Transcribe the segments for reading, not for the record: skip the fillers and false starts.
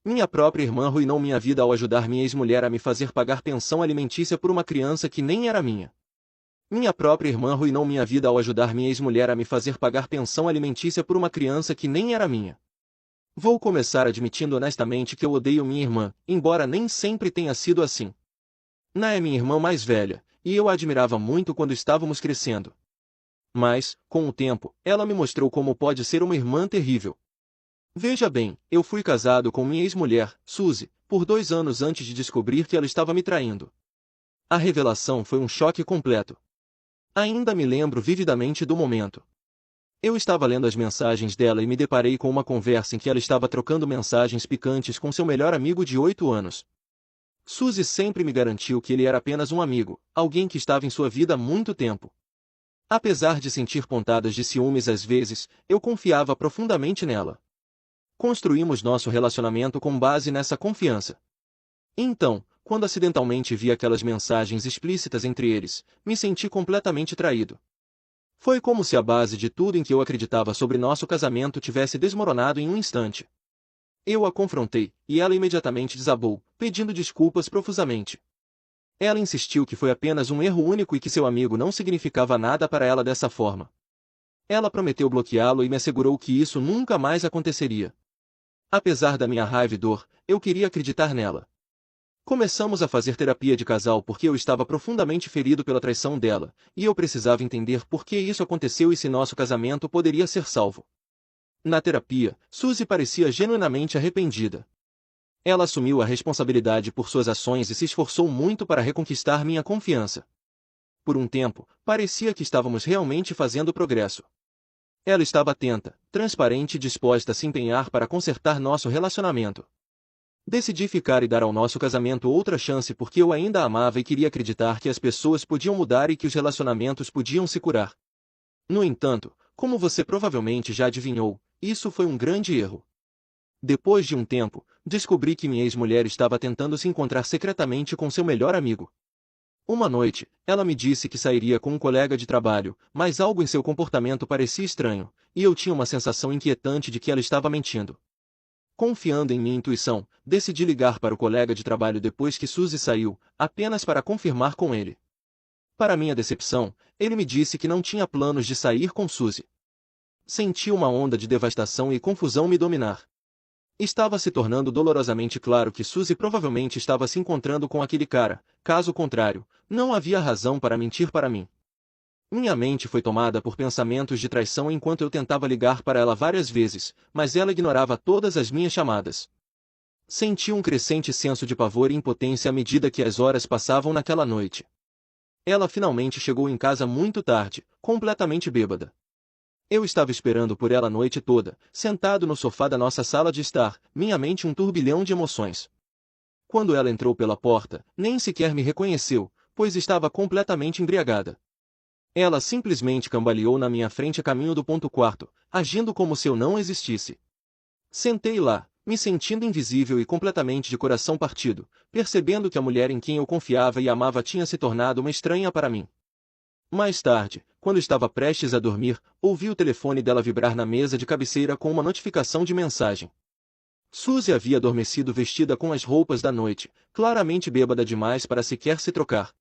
Minha própria irmã arruinou minha vida ao ajudar minha ex-mulher a me fazer pagar pensão alimentícia por uma criança que nem era minha. Minha própria irmã arruinou minha vida ao ajudar minha ex-mulher a me fazer pagar pensão alimentícia por uma criança que nem era minha. Vou começar admitindo honestamente que eu odeio minha irmã, embora nem sempre tenha sido assim. Na é minha irmã mais velha, e eu a admirava muito quando estávamos crescendo. Mas, com o tempo, ela me mostrou como pode ser uma irmã terrível. Veja bem, eu fui casado com minha ex-mulher, Suzy, por 2 anos antes de descobrir que ela estava me traindo. A revelação foi um choque completo. Ainda me lembro vividamente do momento. Eu estava lendo as mensagens dela e me deparei com uma conversa em que ela estava trocando mensagens picantes com seu melhor amigo de 8 anos. Suzy sempre me garantiu que ele era apenas um amigo, alguém que estava em sua vida há muito tempo. Apesar de sentir pontadas de ciúmes às vezes, eu confiava profundamente nela. Construímos nosso relacionamento com base nessa confiança. Então, quando acidentalmente vi aquelas mensagens explícitas entre eles, me senti completamente traído. Foi como se a base de tudo em que eu acreditava sobre nosso casamento tivesse desmoronado em um instante. Eu a confrontei, e ela imediatamente desabou, pedindo desculpas profusamente. Ela insistiu que foi apenas um erro único e que seu amigo não significava nada para ela dessa forma. Ela prometeu bloqueá-lo e me assegurou que isso nunca mais aconteceria. Apesar da minha raiva e dor, eu queria acreditar nela. Começamos a fazer terapia de casal porque eu estava profundamente ferido pela traição dela, e eu precisava entender por que isso aconteceu e se nosso casamento poderia ser salvo. Na terapia, Suzy parecia genuinamente arrependida. Ela assumiu a responsabilidade por suas ações e se esforçou muito para reconquistar minha confiança. Por um tempo, parecia que estávamos realmente fazendo progresso. Ela estava atenta, transparente e disposta a se empenhar para consertar nosso relacionamento. Decidi ficar e dar ao nosso casamento outra chance porque eu ainda a amava e queria acreditar que as pessoas podiam mudar e que os relacionamentos podiam se curar. No entanto, como você provavelmente já adivinhou, isso foi um grande erro. Depois de um tempo, descobri que minha ex-mulher estava tentando se encontrar secretamente com seu melhor amigo. Uma noite, ela me disse que sairia com um colega de trabalho, mas algo em seu comportamento parecia estranho, e eu tinha uma sensação inquietante de que ela estava mentindo. Confiando em minha intuição, decidi ligar para o colega de trabalho depois que Suzy saiu, apenas para confirmar com ele. Para minha decepção, ele me disse que não tinha planos de sair com Suzy. Senti uma onda de devastação e confusão me dominar. Estava se tornando dolorosamente claro que Suzy provavelmente estava se encontrando com aquele cara, caso contrário, não havia razão para mentir para mim. Minha mente foi tomada por pensamentos de traição enquanto eu tentava ligar para ela várias vezes, mas ela ignorava todas as minhas chamadas. Senti um crescente senso de pavor e impotência à medida que as horas passavam naquela noite. Ela finalmente chegou em casa muito tarde, completamente bêbada. Eu estava esperando por ela a noite toda, sentado no sofá da nossa sala de estar, minha mente um turbilhão de emoções. Quando ela entrou pela porta, nem sequer me reconheceu, pois estava completamente embriagada. Ela simplesmente cambaleou na minha frente a caminho do ponto quarto, agindo como se eu não existisse. Sentei lá, me sentindo invisível e completamente de coração partido, percebendo que a mulher em quem eu confiava e amava tinha se tornado uma estranha para mim. Mais tarde, quando estava prestes a dormir, ouvi o telefone dela vibrar na mesa de cabeceira com uma notificação de mensagem. Suzy havia adormecido vestida com as roupas da noite, claramente bêbada demais para sequer se trocar.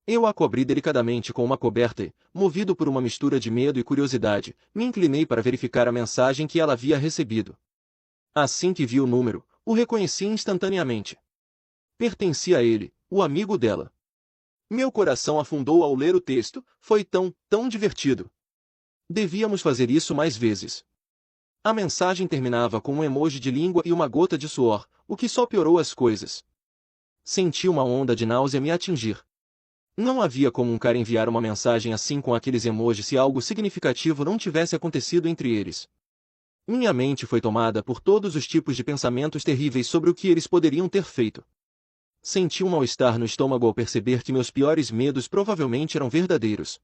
Eu a cobri delicadamente com uma coberta e, movido por uma mistura de medo e curiosidade, me inclinei para verificar a mensagem que ela havia recebido. Assim que vi o número, o reconheci instantaneamente. Pertencia a ele, o amigo dela. Meu coração afundou ao ler o texto, foi tão divertido. Devíamos fazer isso mais vezes. A mensagem terminava com um emoji de língua e uma gota de suor, o que só piorou as coisas. Senti uma onda de náusea me atingir. Não havia como um cara enviar uma mensagem assim com aqueles emojis se algo significativo não tivesse acontecido entre eles. Minha mente foi tomada por todos os tipos de pensamentos terríveis sobre o que eles poderiam ter feito. Senti um mal-estar no estômago ao perceber que meus piores medos provavelmente eram verdadeiros.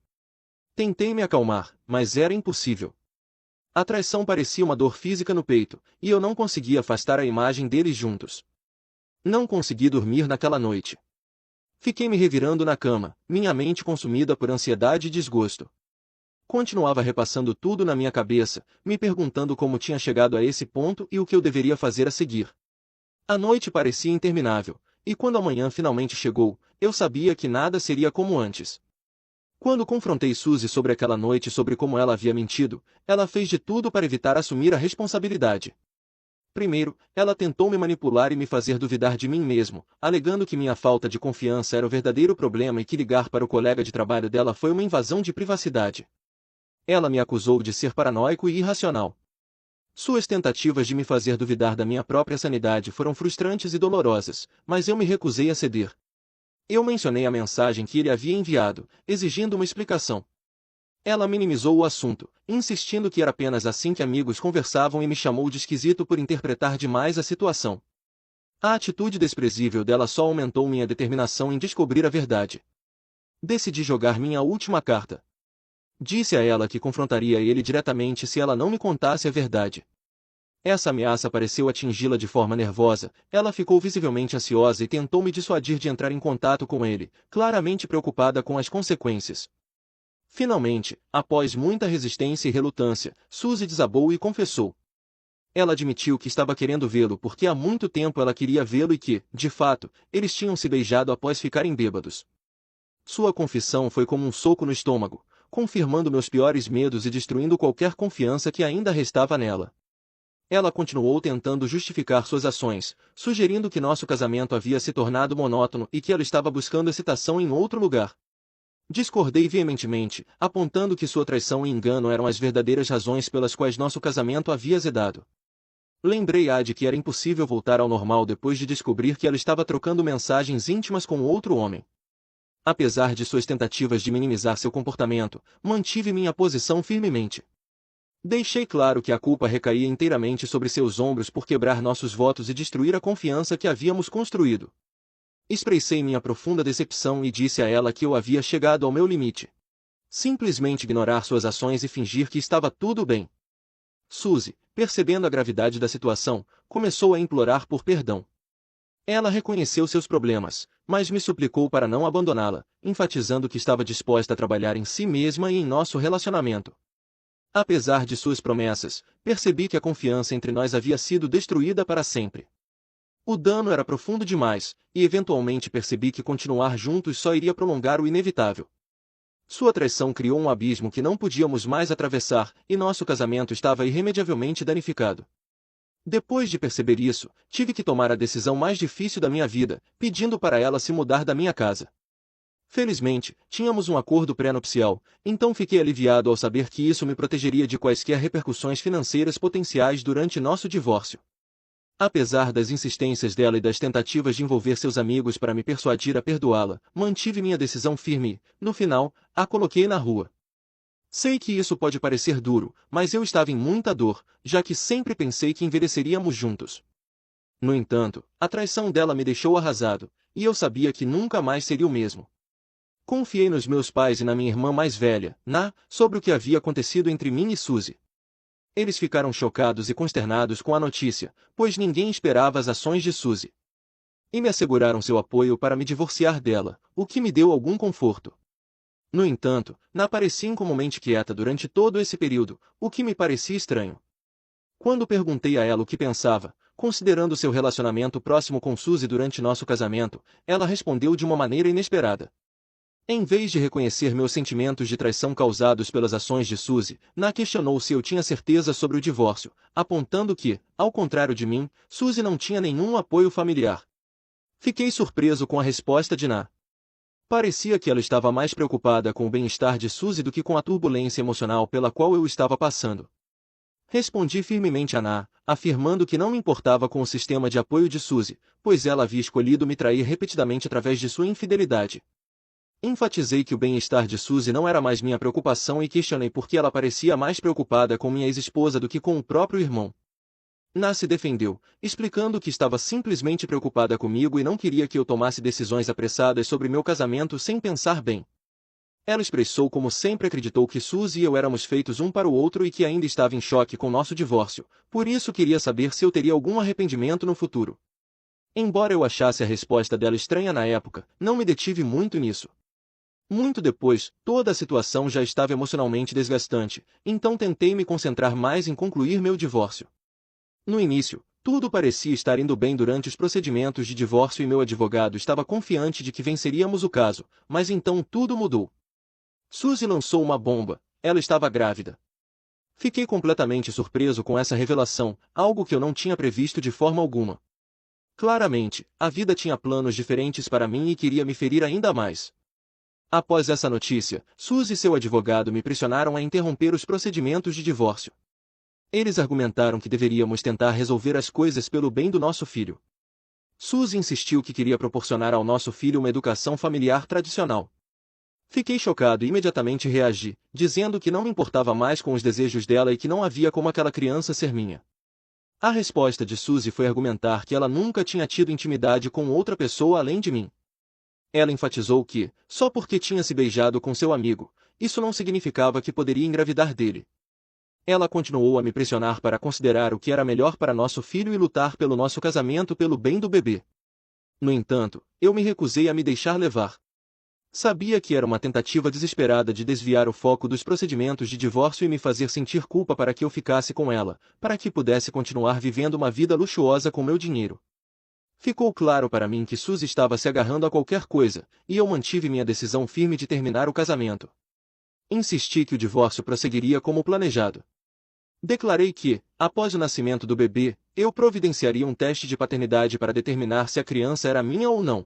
Tentei me acalmar, mas era impossível. A traição parecia uma dor física no peito, e eu não conseguia afastar a imagem deles juntos. Não consegui dormir naquela noite. Fiquei me revirando na cama, minha mente consumida por ansiedade e desgosto. Continuava repassando tudo na minha cabeça, me perguntando como tinha chegado a esse ponto e o que eu deveria fazer a seguir. A noite parecia interminável, e quando a manhã finalmente chegou, eu sabia que nada seria como antes. Quando confrontei Suzy sobre aquela noite e sobre como ela havia mentido, ela fez de tudo para evitar assumir a responsabilidade. Primeiro, ela tentou me manipular e me fazer duvidar de mim mesmo, alegando que minha falta de confiança era o verdadeiro problema e que ligar para o colega de trabalho dela foi uma invasão de privacidade. Ela me acusou de ser paranoico e irracional. Suas tentativas de me fazer duvidar da minha própria sanidade foram frustrantes e dolorosas, mas eu me recusei a ceder. Eu mencionei a mensagem que ele havia enviado, exigindo uma explicação. Ela minimizou o assunto, insistindo que era apenas assim que amigos conversavam e me chamou de esquisito por interpretar demais a situação. A atitude desprezível dela só aumentou minha determinação em descobrir a verdade. Decidi jogar minha última carta. Disse a ela que confrontaria ele diretamente se ela não me contasse a verdade. Essa ameaça pareceu atingi-la de forma nervosa, ela ficou visivelmente ansiosa e tentou me dissuadir de entrar em contato com ele, claramente preocupada com as consequências. Finalmente, após muita resistência e relutância, Suzy desabou e confessou. Ela admitiu que estava querendo vê-lo porque há muito tempo ela queria vê-lo e que, de fato, eles tinham se beijado após ficarem bêbados. Sua confissão foi como um soco no estômago, confirmando meus piores medos e destruindo qualquer confiança que ainda restava nela. Ela continuou tentando justificar suas ações, sugerindo que nosso casamento havia se tornado monótono e que ela estava buscando excitação em outro lugar. Discordei veementemente, apontando que sua traição e engano eram as verdadeiras razões pelas quais nosso casamento havia azedado. Lembrei-a de que era impossível voltar ao normal depois de descobrir que ela estava trocando mensagens íntimas com outro homem. Apesar de suas tentativas de minimizar seu comportamento, mantive minha posição firmemente. Deixei claro que a culpa recaía inteiramente sobre seus ombros por quebrar nossos votos e destruir a confiança que havíamos construído. Expressei minha profunda decepção e disse a ela que eu havia chegado ao meu limite. Simplesmente ignorar suas ações e fingir que estava tudo bem. Suzy, percebendo a gravidade da situação, começou a implorar por perdão. Ela reconheceu seus problemas, mas me suplicou para não abandoná-la, enfatizando que estava disposta a trabalhar em si mesma e em nosso relacionamento. Apesar de suas promessas, percebi que a confiança entre nós havia sido destruída para sempre. O dano era profundo demais, e eventualmente percebi que continuar juntos só iria prolongar o inevitável. Sua traição criou um abismo que não podíamos mais atravessar, e nosso casamento estava irremediavelmente danificado. Depois de perceber isso, tive que tomar a decisão mais difícil da minha vida, pedindo para ela se mudar da minha casa. Felizmente, tínhamos um acordo pré-nupcial, então fiquei aliviado ao saber que isso me protegeria de quaisquer repercussões financeiras potenciais durante nosso divórcio. Apesar das insistências dela e das tentativas de envolver seus amigos para me persuadir a perdoá-la, mantive minha decisão firme e, no final, a coloquei na rua. Sei que isso pode parecer duro, mas eu estava em muita dor, já que sempre pensei que envelheceríamos juntos. No entanto, a traição dela me deixou arrasado, e eu sabia que nunca mais seria o mesmo. Confiei nos meus pais e na minha irmã mais velha, sobre o que havia acontecido entre mim e Suzy. Eles ficaram chocados e consternados com a notícia, pois ninguém esperava as ações de Suzy. E me asseguraram seu apoio para me divorciar dela, o que me deu algum conforto. No entanto, Na pareci incomumente quieta durante todo esse período, o que me parecia estranho. Quando perguntei a ela o que pensava, considerando seu relacionamento próximo com Suzy durante nosso casamento, ela respondeu de uma maneira inesperada. Em vez de reconhecer meus sentimentos de traição causados pelas ações de Suzy, questionou se eu tinha certeza sobre o divórcio, apontando que, ao contrário de mim, Suzy não tinha nenhum apoio familiar. Fiquei surpreso com a resposta de Na. Parecia que ela estava mais preocupada com o bem-estar de Suzy do que com a turbulência emocional pela qual eu estava passando. Respondi firmemente a Na, afirmando que não me importava com o sistema de apoio de Suzy, pois ela havia escolhido me trair repetidamente através de sua infidelidade. Enfatizei que o bem-estar de Suzy não era mais minha preocupação e questionei por que ela parecia mais preocupada com minha ex-esposa do que com o próprio irmão. Na se defendeu, explicando que estava simplesmente preocupada comigo e não queria que eu tomasse decisões apressadas sobre meu casamento sem pensar bem. Ela expressou como sempre acreditou que Suzy e eu éramos feitos um para o outro e que ainda estava em choque com nosso divórcio, por isso queria saber se eu teria algum arrependimento no futuro. Embora eu achasse a resposta dela estranha na época, não me detive muito nisso. Muito depois, toda a situação já estava emocionalmente desgastante, então tentei me concentrar mais em concluir meu divórcio. No início, Tudo parecia estar indo bem durante os procedimentos de divórcio e meu advogado estava confiante de que venceríamos o caso, mas então tudo mudou. Suzy lançou uma bomba, ela estava grávida. Fiquei completamente surpreso com essa revelação, algo que eu não tinha previsto de forma alguma. Claramente, a vida tinha planos diferentes para mim e queria me ferir ainda mais. Após essa notícia, Suzy e seu advogado me pressionaram a interromper os procedimentos de divórcio. Eles argumentaram que deveríamos tentar resolver as coisas pelo bem do nosso filho. Suzy insistiu que queria proporcionar ao nosso filho uma educação familiar tradicional. Fiquei chocado e imediatamente reagi, dizendo que não me importava mais com os desejos dela e que não havia como aquela criança ser minha. A resposta de Suzy foi argumentar que ela nunca tinha tido intimidade com outra pessoa além de mim. Ela enfatizou que, só porque tinha se beijado com seu amigo, isso não significava que poderia engravidar dele. Ela continuou a me pressionar para considerar o que era melhor para nosso filho e lutar pelo nosso casamento pelo bem do bebê. No entanto, eu me recusei a me deixar levar. Sabia que era uma tentativa desesperada de desviar o foco dos procedimentos de divórcio e me fazer sentir culpa para que eu ficasse com ela, para que pudesse continuar vivendo uma vida luxuosa com meu dinheiro. Ficou claro para mim que Suzy estava se agarrando a qualquer coisa, e eu mantive minha decisão firme de terminar o casamento. Insisti que o divórcio prosseguiria como planejado. Declarei que, após o nascimento do bebê, eu providenciaria um teste de paternidade para determinar se a criança era minha ou não.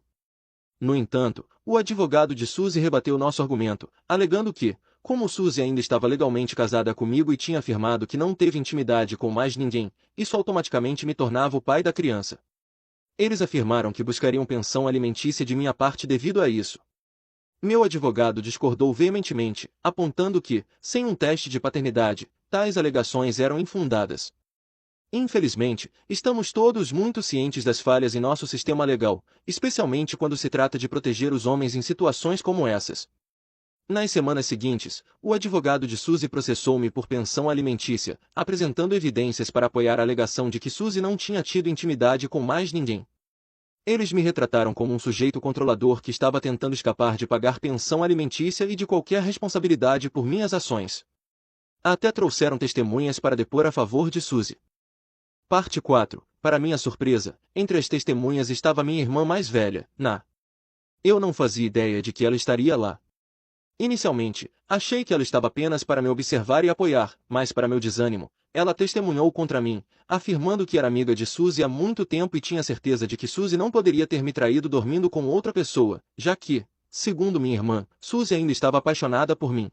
No entanto, o advogado de Suzy rebateu nosso argumento, alegando que, como Suzy ainda estava legalmente casada comigo e tinha afirmado que não teve intimidade com mais ninguém, isso automaticamente me tornava o pai da criança. Eles afirmaram que buscariam pensão alimentícia de minha parte devido a isso. Meu advogado discordou veementemente, apontando que, sem um teste de paternidade, tais alegações eram infundadas. Infelizmente, estamos todos muito cientes das falhas em nosso sistema legal, especialmente quando se trata de proteger os homens em situações como essas. Nas semanas seguintes, o advogado de Suzy processou-me por pensão alimentícia, apresentando evidências para apoiar a alegação de que Suzy não tinha tido intimidade com mais ninguém. Eles me retrataram como um sujeito controlador que estava tentando escapar de pagar pensão alimentícia e de qualquer responsabilidade por minhas ações. Até trouxeram testemunhas para depor a favor de Suzy. Parte 4. Para minha surpresa, entre as testemunhas estava minha irmã mais velha, Na. Eu não fazia ideia de que ela estaria lá. Inicialmente, achei que ela estava apenas para me observar e apoiar, mas para meu desânimo, ela testemunhou contra mim, afirmando que era amiga de Suzy há muito tempo e tinha certeza de que Suzy não poderia ter me traído dormindo com outra pessoa, já que, segundo minha irmã, Suzy ainda estava apaixonada por mim.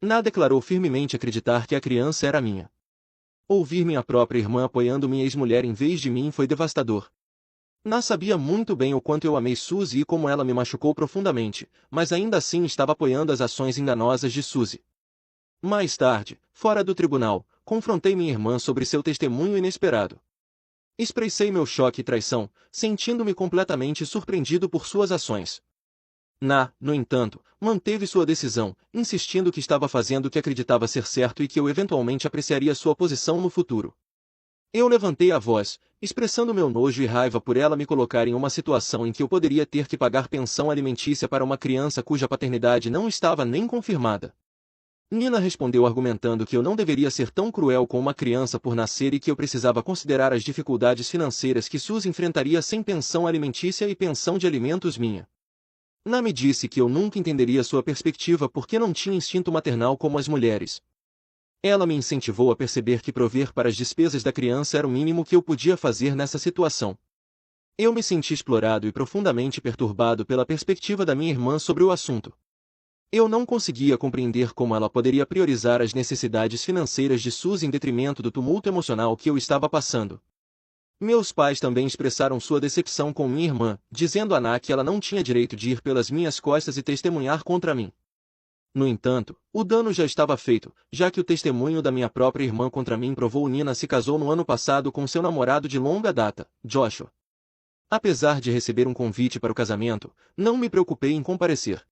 Na declarou firmemente acreditar que a criança era minha. Ouvir minha própria irmã apoiando minha ex-mulher em vez de mim foi devastador. Na sabia muito bem o quanto eu amei Suzy e como ela me machucou profundamente, mas ainda assim estava apoiando as ações enganosas de Suzy. Mais tarde, fora do tribunal, confrontei minha irmã sobre seu testemunho inesperado. Expressei meu choque e traição, sentindo-me completamente surpreendido por suas ações. No entanto, manteve sua decisão, insistindo que estava fazendo o que acreditava ser certo e que eu eventualmente apreciaria sua posição no futuro. Eu levantei a voz, expressando meu nojo e raiva por ela me colocar em uma situação em que eu poderia ter que pagar pensão alimentícia para uma criança cuja paternidade não estava nem confirmada. Nina respondeu argumentando que eu não deveria ser tão cruel com uma criança por nascer e que eu precisava considerar as dificuldades financeiras que Suzy enfrentaria sem pensão alimentícia e pensão de alimentos minha. Na me disse que eu nunca entenderia sua perspectiva porque não tinha instinto maternal como as mulheres. Ela me incentivou a perceber que prover para as despesas da criança era o mínimo que eu podia fazer nessa situação. Eu me senti explorado e profundamente perturbado pela perspectiva da minha irmã sobre o assunto. Eu não conseguia compreender como ela poderia priorizar as necessidades financeiras de Suzy em detrimento do tumulto emocional que eu estava passando. Meus pais também expressaram sua decepção com minha irmã, dizendo a Ana que ela não tinha direito de ir pelas minhas costas e testemunhar contra mim. No entanto, o dano já estava feito, já que o testemunho da minha própria irmã contra mim provou Nina se casou no ano passado com seu namorado de longa data, Joshua. Apesar de receber um convite para o casamento, não me preocupei em comparecer.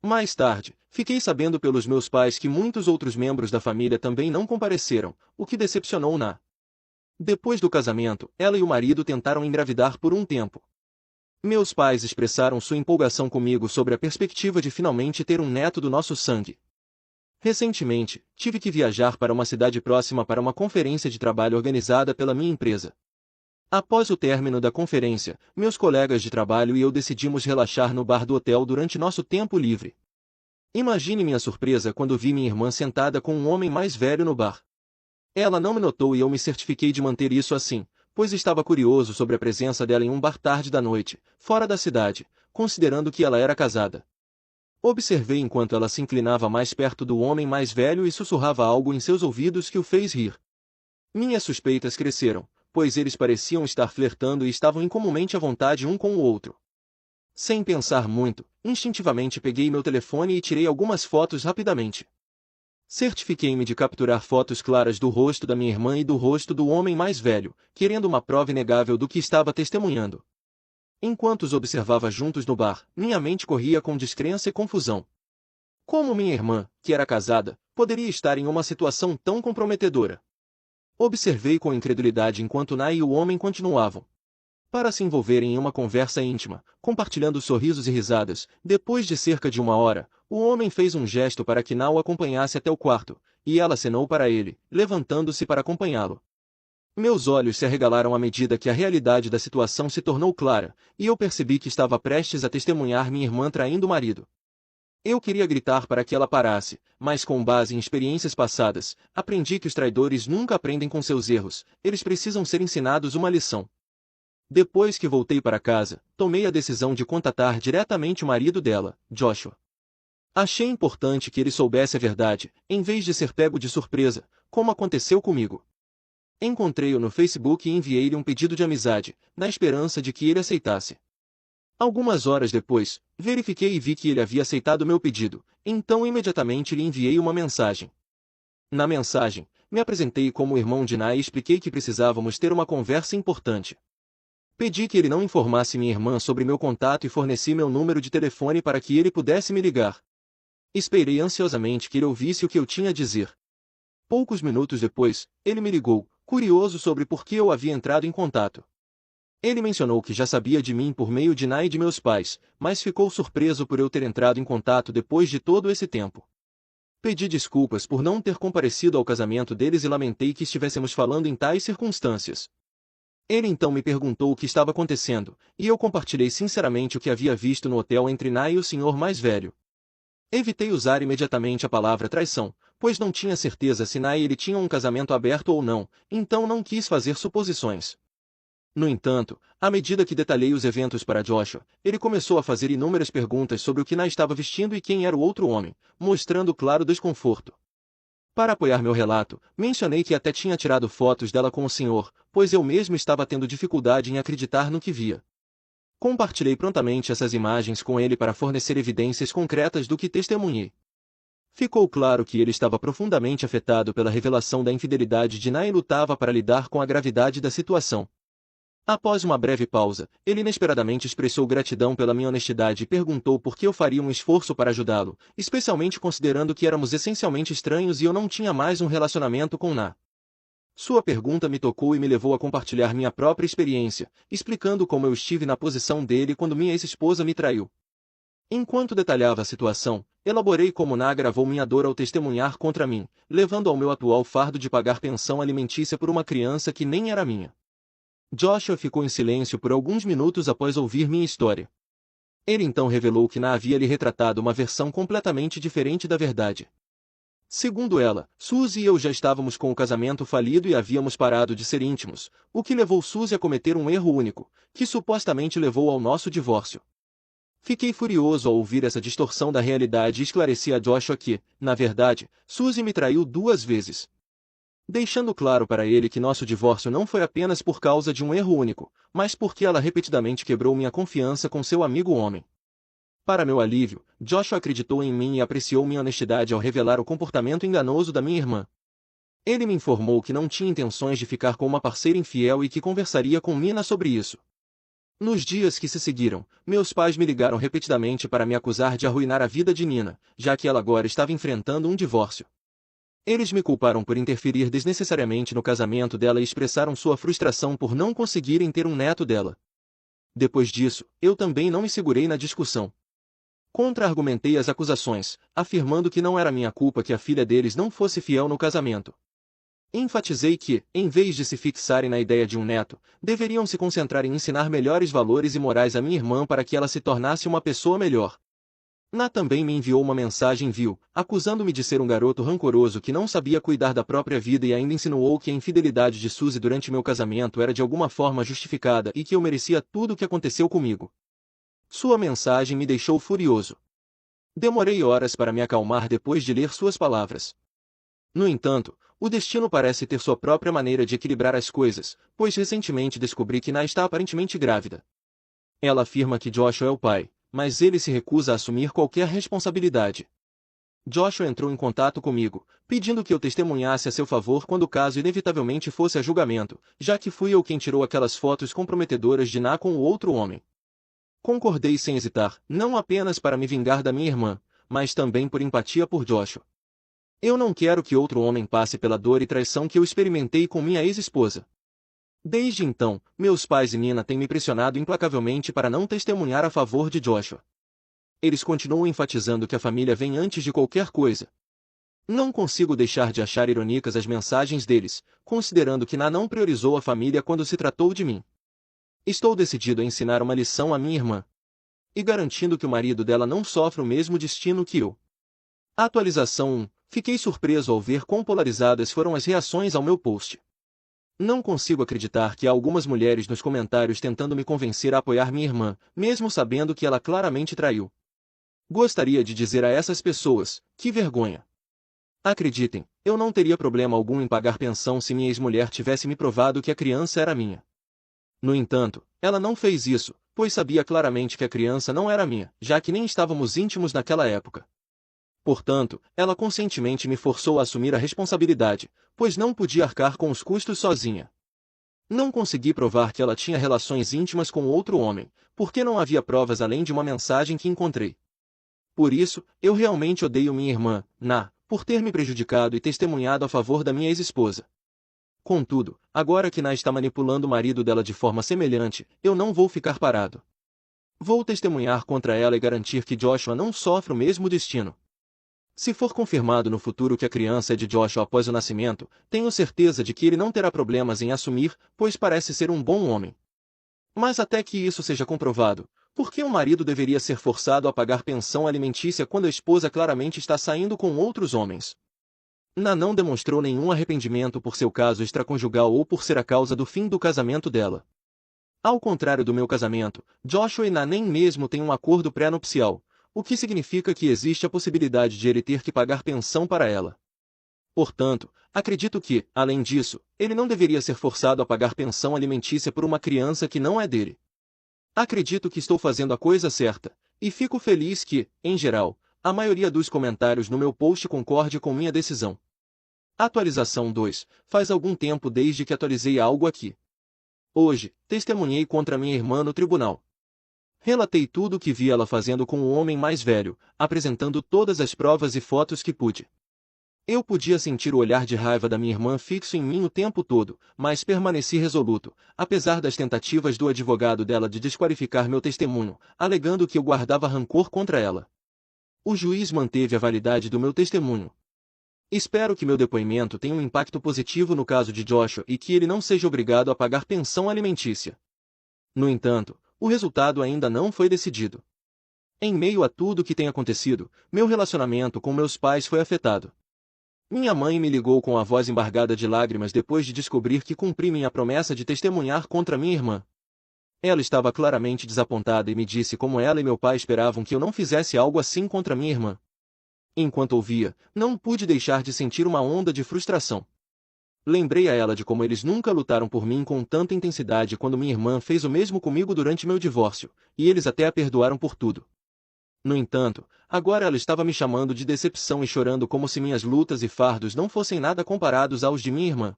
Mais tarde, fiquei sabendo pelos meus pais que muitos outros membros da família também não compareceram, o que decepcionou Na. Depois do casamento, ela e o marido tentaram engravidar por um tempo. Meus pais expressaram sua empolgação comigo sobre a perspectiva de finalmente ter um neto do nosso sangue. Recentemente, tive que viajar para uma cidade próxima para uma conferência de trabalho organizada pela minha empresa. Após o término da conferência, meus colegas de trabalho e eu decidimos relaxar no bar do hotel durante nosso tempo livre. Imagine minha surpresa quando vi minha irmã sentada com um homem mais velho no bar. Ela não me notou e eu me certifiquei de manter isso assim, pois estava curioso sobre a presença dela em um bar tarde da noite, fora da cidade, considerando que ela era casada. Observei enquanto ela se inclinava mais perto do homem mais velho e sussurrava algo em seus ouvidos que o fez rir. Minhas suspeitas cresceram, pois eles pareciam estar flertando e estavam incomumente à vontade um com o outro. Sem pensar muito, instintivamente peguei meu telefone e tirei algumas fotos rapidamente. Certifiquei-me de capturar fotos claras do rosto da minha irmã e do rosto do homem mais velho, querendo uma prova inegável do que estava testemunhando. Enquanto os observava juntos no bar, minha mente corria com descrença e confusão. Como minha irmã, que era casada, poderia estar em uma situação tão comprometedora? Observei com incredulidade enquanto Nai e o homem continuavam para se envolverem em uma conversa íntima, compartilhando sorrisos e risadas. Depois de cerca de uma hora, o homem fez um gesto para que Nai o acompanhasse até o quarto, e ela acenou para ele, levantando-se para acompanhá-lo. Meus olhos se arregalaram à medida que a realidade da situação se tornou clara, e eu percebi que estava prestes a testemunhar minha irmã traindo o marido. Eu queria gritar para que ela parasse, mas com base em experiências passadas, aprendi que os traidores nunca aprendem com seus erros, eles precisam ser ensinados uma lição. Depois que voltei para casa, tomei a decisão de contatar diretamente o marido dela, Joshua. Achei importante que ele soubesse a verdade, em vez de ser pego de surpresa, como aconteceu comigo. Encontrei-o no Facebook e enviei-lhe um pedido de amizade, na esperança de que ele aceitasse. Algumas horas depois, verifiquei e vi que ele havia aceitado meu pedido, então imediatamente lhe enviei uma mensagem. Na mensagem, me apresentei como o irmão de Nai e expliquei que precisávamos ter uma conversa importante. Pedi que ele não informasse minha irmã sobre meu contato e forneci meu número de telefone para que ele pudesse me ligar. Esperei ansiosamente que ele ouvisse o que eu tinha a dizer. Poucos minutos depois, ele me ligou, curioso sobre por que eu havia entrado em contato. Ele mencionou que já sabia de mim por meio de Nai e de meus pais, mas ficou surpreso por eu ter entrado em contato depois de todo esse tempo. Pedi desculpas por não ter comparecido ao casamento deles e lamentei que estivéssemos falando em tais circunstâncias. Ele então me perguntou o que estava acontecendo, e eu compartilhei sinceramente o que havia visto no hotel entre Nai e o senhor mais velho. Evitei usar imediatamente a palavra traição, pois não tinha certeza se Nai e ele tinham um casamento aberto ou não, então não quis fazer suposições. No entanto, à medida que detalhei os eventos para Joshua, ele começou a fazer inúmeras perguntas sobre o que Nai estava vestindo e quem era o outro homem, mostrando claro desconforto. Para apoiar meu relato, mencionei que até tinha tirado fotos dela com o senhor, pois eu mesmo estava tendo dificuldade em acreditar no que via. Compartilhei prontamente essas imagens com ele para fornecer evidências concretas do que testemunhei. Ficou claro que ele estava profundamente afetado pela revelação da infidelidade de Nai e lutava para lidar com a gravidade da situação. Após uma breve pausa, ele inesperadamente expressou gratidão pela minha honestidade e perguntou por que eu faria um esforço para ajudá-lo, especialmente considerando que éramos essencialmente estranhos e eu não tinha mais um relacionamento com Na. Sua pergunta me tocou e me levou a compartilhar minha própria experiência, explicando como eu estive na posição dele quando minha ex-esposa me traiu. Enquanto detalhava a situação, elaborei como Na agravou minha dor ao testemunhar contra mim, levando ao meu atual fardo de pagar pensão alimentícia por uma criança que nem era minha. Joshua ficou em silêncio por alguns minutos após ouvir minha história. Ele então revelou que Na havia lhe retratado uma versão completamente diferente da verdade. Segundo ela, Suzy e eu já estávamos com o casamento falido e havíamos parado de ser íntimos, o que levou Suzy a cometer um erro único, que supostamente levou ao nosso divórcio. Fiquei furioso ao ouvir essa distorção da realidade e esclareci a Joshua que, na verdade, Suzy me traiu 2 vezes. Deixando claro para ele que nosso divórcio não foi apenas por causa de um erro único, mas porque ela repetidamente quebrou minha confiança com seu amigo homem. Para meu alívio, Joshua acreditou em mim e apreciou minha honestidade ao revelar o comportamento enganoso da minha irmã. Ele me informou que não tinha intenções de ficar com uma parceira infiel e que conversaria com Mina sobre isso. Nos dias que se seguiram, meus pais me ligaram repetidamente para me acusar de arruinar a vida de Nina, já que ela agora estava enfrentando um divórcio. Eles me culparam por interferir desnecessariamente no casamento dela e expressaram sua frustração por não conseguirem ter um neto dela. Depois disso, eu também não me segurei na discussão. Contra-argumentei as acusações, afirmando que não era minha culpa que a filha deles não fosse fiel no casamento. Enfatizei que, em vez de se fixarem na ideia de um neto, deveriam se concentrar em ensinar melhores valores e morais à minha irmã para que ela se tornasse uma pessoa melhor. Na também me enviou uma mensagem vil, acusando-me de ser um garoto rancoroso que não sabia cuidar da própria vida e ainda insinuou que a infidelidade de Suzy durante meu casamento era de alguma forma justificada e que eu merecia tudo o que aconteceu comigo. Sua mensagem me deixou furioso. Demorei horas para me acalmar depois de ler suas palavras. No entanto, o destino parece ter sua própria maneira de equilibrar as coisas, pois recentemente descobri que Na está aparentemente grávida. Ela afirma que Joshua é o pai, mas ele se recusa a assumir qualquer responsabilidade. Joshua entrou em contato comigo, pedindo que eu testemunhasse a seu favor quando o caso inevitavelmente fosse a julgamento, já que fui eu quem tirou aquelas fotos comprometedoras de Na com o outro homem. Concordei sem hesitar, não apenas para me vingar da minha irmã, mas também por empatia por Joshua. Eu não quero que outro homem passe pela dor e traição que eu experimentei com minha ex-esposa. Desde então, meus pais e Nina têm me pressionado implacavelmente para não testemunhar a favor de Joshua. Eles continuam enfatizando que a família vem antes de qualquer coisa. Não consigo deixar de achar irônicas as mensagens deles, considerando que Na não priorizou a família quando se tratou de mim. Estou decidido a ensinar uma lição à minha irmã. E garantindo que o marido dela não sofre o mesmo destino que eu. Atualização 1. Fiquei surpreso ao ver quão polarizadas foram as reações ao meu post. Não consigo acreditar que há algumas mulheres nos comentários tentando me convencer a apoiar minha irmã, mesmo sabendo que ela claramente traiu. Gostaria de dizer a essas pessoas, que vergonha. Acreditem, eu não teria problema algum em pagar pensão se minha ex-mulher tivesse me provado que a criança era minha. No entanto, ela não fez isso, pois sabia claramente que a criança não era minha, já que nem estávamos íntimos naquela época. Portanto, ela conscientemente me forçou a assumir a responsabilidade, pois não podia arcar com os custos sozinha. Não consegui provar que ela tinha relações íntimas com outro homem, porque não havia provas além de uma mensagem que encontrei. Por isso, eu realmente odeio minha irmã, Na, por ter me prejudicado e testemunhado a favor da minha ex-esposa. Contudo, agora que Na está manipulando o marido dela de forma semelhante, eu não vou ficar parado. Vou testemunhar contra ela e garantir que Joshua não sofre o mesmo destino. Se for confirmado no futuro que a criança é de Joshua após o nascimento, tenho certeza de que ele não terá problemas em assumir, pois parece ser um bom homem. Mas até que isso seja comprovado, por que o marido deveria ser forçado a pagar pensão alimentícia quando a esposa claramente está saindo com outros homens? Na não demonstrou nenhum arrependimento por seu caso extraconjugal ou por ser a causa do fim do casamento dela. Ao contrário do meu casamento, Joshua e Na nem mesmo têm um acordo pré-nupcial, o que significa que existe a possibilidade de ele ter que pagar pensão para ela. Portanto, acredito que, além disso, ele não deveria ser forçado a pagar pensão alimentícia por uma criança que não é dele. Acredito que estou fazendo a coisa certa, e fico feliz que, em geral, a maioria dos comentários no meu post concorde com minha decisão. Atualização 2. Faz algum tempo desde que atualizei algo aqui. Hoje, testemunhei contra minha irmã no tribunal. Relatei tudo o que vi ela fazendo com o homem mais velho, apresentando todas as provas e fotos que pude. Eu podia sentir o olhar de raiva da minha irmã fixo em mim o tempo todo, mas permaneci resoluto, apesar das tentativas do advogado dela de desqualificar meu testemunho, alegando que eu guardava rancor contra ela. O juiz manteve a validade do meu testemunho. Espero que meu depoimento tenha um impacto positivo no caso de Joshua e que ele não seja obrigado a pagar pensão alimentícia. No entanto, o resultado ainda não foi decidido. Em meio a tudo o que tem acontecido, meu relacionamento com meus pais foi afetado. Minha mãe me ligou com a voz embargada de lágrimas depois de descobrir que cumpri minha promessa de testemunhar contra minha irmã. Ela estava claramente desapontada e me disse como ela e meu pai esperavam que eu não fizesse algo assim contra minha irmã. Enquanto ouvia, não pude deixar de sentir uma onda de frustração. Lembrei a ela de como eles nunca lutaram por mim com tanta intensidade quando minha irmã fez o mesmo comigo durante meu divórcio, e eles até a perdoaram por tudo. No entanto, agora ela estava me chamando de decepção e chorando como se minhas lutas e fardos não fossem nada comparados aos de minha irmã.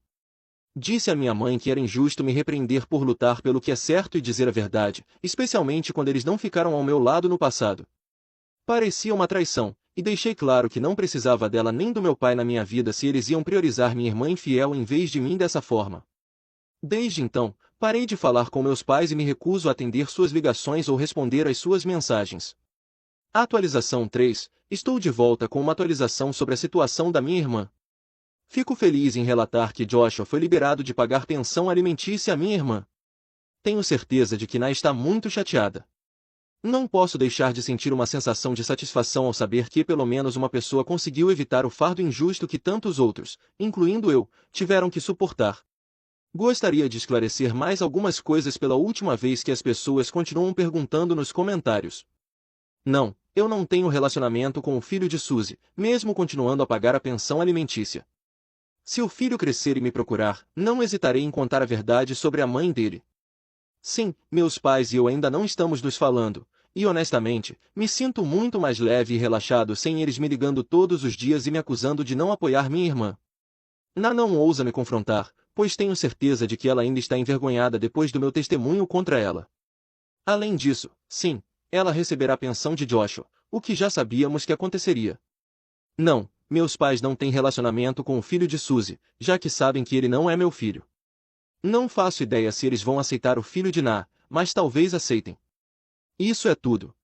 Disse a minha mãe que era injusto me repreender por lutar pelo que é certo e dizer a verdade, especialmente quando eles não ficaram ao meu lado no passado. Parecia uma traição, e deixei claro que não precisava dela nem do meu pai na minha vida se eles iam priorizar minha irmã infiel em vez de mim dessa forma. Desde então, parei de falar com meus pais e me recuso a atender suas ligações ou responder às suas mensagens. Atualização 3. Estou de volta com uma atualização sobre a situação da minha irmã. Fico feliz em relatar que Joshua foi liberado de pagar pensão alimentícia à minha irmã. Tenho certeza de que Na está muito chateada. Não posso deixar de sentir uma sensação de satisfação ao saber que pelo menos uma pessoa conseguiu evitar o fardo injusto que tantos outros, incluindo eu, tiveram que suportar. Gostaria de esclarecer mais algumas coisas pela última vez que as pessoas continuam perguntando nos comentários. Não, eu não tenho relacionamento com o filho de Suzy, mesmo continuando a pagar a pensão alimentícia. Se o filho crescer e me procurar, não hesitarei em contar a verdade sobre a mãe dele. Sim, meus pais e eu ainda não estamos nos falando, e honestamente, me sinto muito mais leve e relaxado sem eles me ligando todos os dias e me acusando de não apoiar minha irmã. Na não ousa me confrontar, pois tenho certeza de que ela ainda está envergonhada depois do meu testemunho contra ela. Além disso, sim, ela receberá a pensão de Joshua, o que já sabíamos que aconteceria. Não, meus pais não têm relacionamento com o filho de Suzy, já que sabem que ele não é meu filho. Não faço ideia se eles vão aceitar o filho de Na, mas talvez aceitem. Isso é tudo.